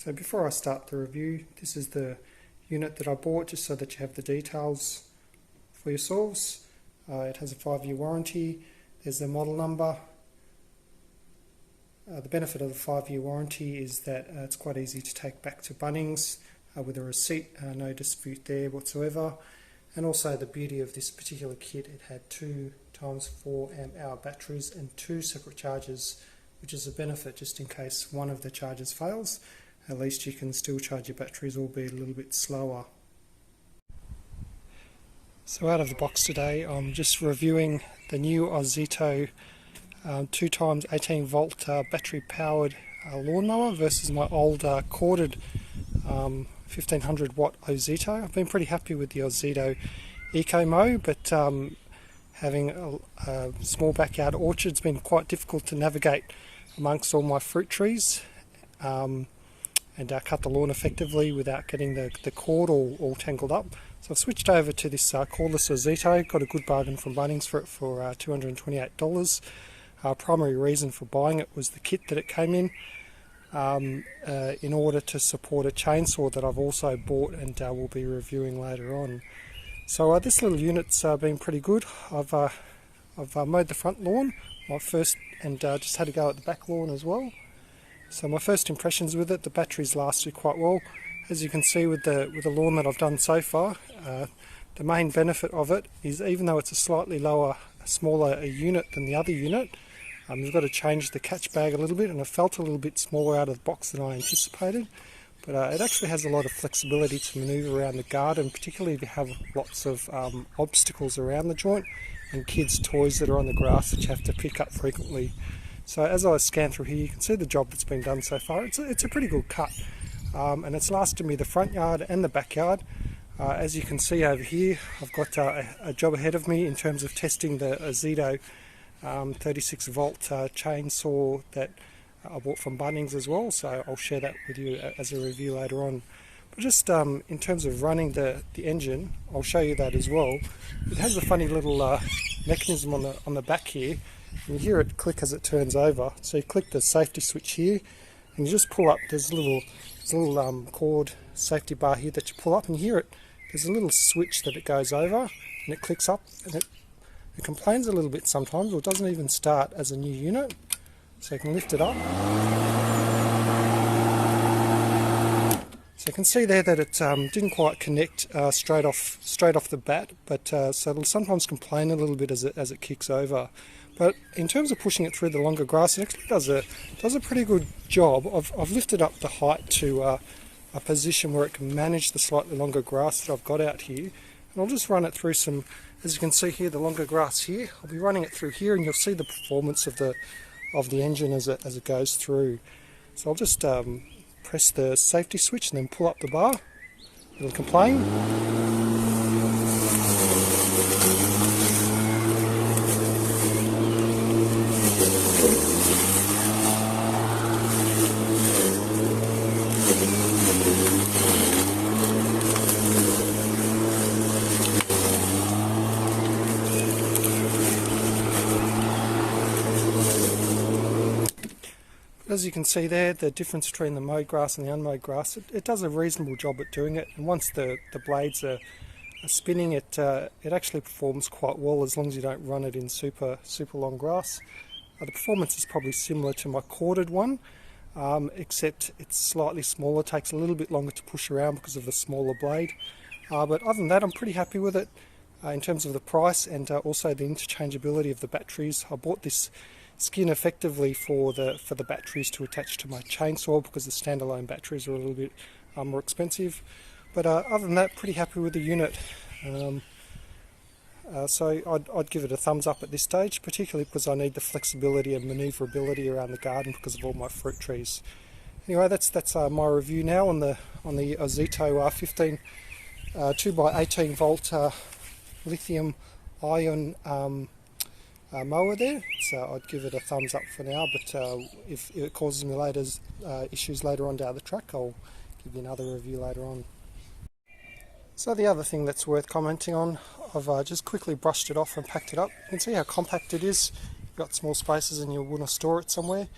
So before I start the review, this is the unit that I bought just so that you have the details for yourselves. It has a 5-year warranty. There's the model number. The benefit of the 5-year warranty is that it's quite easy to take back to Bunnings with a receipt, no dispute there whatsoever. And also the beauty of this particular kit, it had 2 times 4 amp hour batteries and 2 separate chargers, which is a benefit just in case one of the chargers fails. At least you can still charge your batteries, albeit a little bit slower. So out of the box today, I'm just reviewing the new Ozito 2 times 18 volt battery powered lawnmower versus my old corded 1500 watt Ozito. I've been pretty happy with the Ozito Eco-Mow, but having a small backyard orchard's been quite difficult to navigate amongst all my fruit trees and cut the lawn effectively without getting the cord all tangled up. So I've switched over to this cordless Ozito. Got a good bargain from Bunnings for it for $228. Primary reason for buying it was the kit that it came in order to support a chainsaw that I've also bought and will be reviewing later on. So this little unit's been pretty good. I've mowed the front lawn, and just had to go at the back lawn as well. So my first impressions with it, the batteries lasted quite well. As you can see with the lawn that I've done so far, the main benefit of it is even though it's a slightly smaller unit than the other unit, you've got to change the catch bag a little bit, and it felt a little bit smaller out of the box than I anticipated. But it actually has a lot of flexibility to manoeuvre around the garden, particularly if you have lots of obstacles around the joint and kids' toys that are on the grass that you have to pick up frequently. So as I scan through here, you can see the job that's been done so far. It's a pretty good cut, and it's lasted me the front yard and the backyard. As you can see over here, I've got a job ahead of me in terms of testing the Ozito 36 volt chainsaw that I bought from Bunnings as well, so I'll share that with you as a review later on. But just in terms of running the engine, I'll show you that as well. It has a funny little mechanism on the back here. You hear it click as it turns over. So you click the safety switch here, and you just pull up. There's a little cord safety bar here that you pull up, and you hear it. There's a little switch that it goes over, and it clicks up, and it complains a little bit sometimes, or it doesn't even start as a new unit. So you can lift it up. So you can see there that it didn't quite connect straight off the bat, but so it'll sometimes complain a little bit as it kicks over. But in terms of pushing it through the longer grass, it actually does a pretty good job. I've lifted up the height to a position where it can manage the slightly longer grass that I've got out here, and I'll just run it through some. As you can see here, the longer grass here, I'll be running it through here, and you'll see the performance of the engine as it goes through. So I'll just press the safety switch and then pull up the bar. It'll complain. As you can see there, the difference between the mowed grass and the unmowed grass, it does a reasonable job at doing it. And once the blades are spinning, it actually performs quite well as long as you don't run it in super long grass. The performance is probably similar to my corded one, except it's slightly smaller, takes a little bit longer to push around because of the smaller blade. But other than that, I'm pretty happy with it in terms of the price and also the interchangeability of the batteries. I bought this skin effectively for the batteries to attach to my chainsaw because the standalone batteries are a little bit more expensive. But other than that, pretty happy with the unit. So I'd give it a thumbs up at this stage, particularly because I need the flexibility and manoeuvrability around the garden because of all my fruit trees. Anyway, that's my review now on the Ozito 15 2x18 volt lithium ion mower there. So I'd give it a thumbs up for now, but if it causes me issues later on down the track, I'll give you another review later on. So the other thing that's worth commenting on, I've just quickly brushed it off and packed it up. You can see how compact it is. You've got small spaces and you'll want to store it somewhere.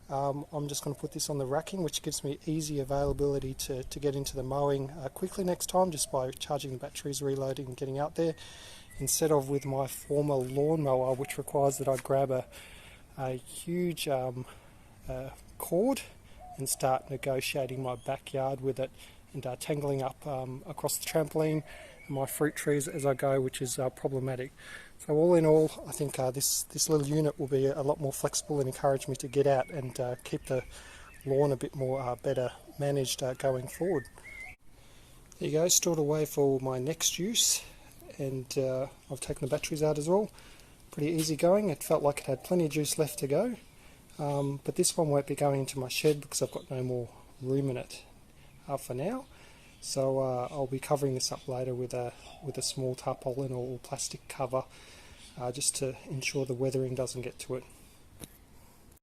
I'm just going to put this on the racking, which gives me easy availability to get into the mowing quickly next time, just by charging the batteries, reloading and getting out there, instead of with my former lawnmower, which requires that I grab a huge cord and start negotiating my backyard with it, and tangling up across the trampoline and my fruit trees as I go, which is problematic. So all in all, I think this little unit will be a lot more flexible and encourage me to get out and keep the lawn a bit more better managed going forward. There you go, stored away for my next use, and I've taken the batteries out as well. Pretty easy going. It felt like it had plenty of juice left to go, but this one won't be going into my shed because I've got no more room in it for now. So I'll be covering this up later with a small tarpaulin or plastic cover, just to ensure the weathering doesn't get to it.